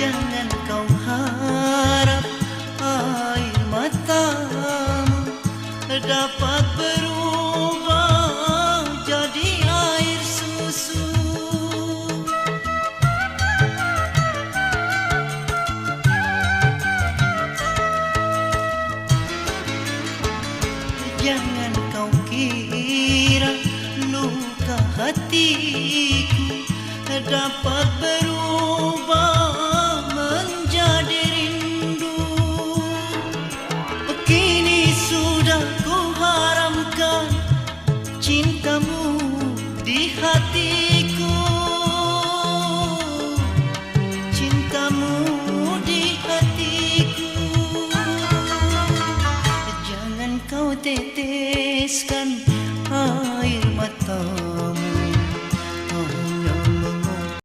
Jangan kau harap air matamu dapat berubah jadi air susu. Jangan kau kira luka hatiku dapat berubah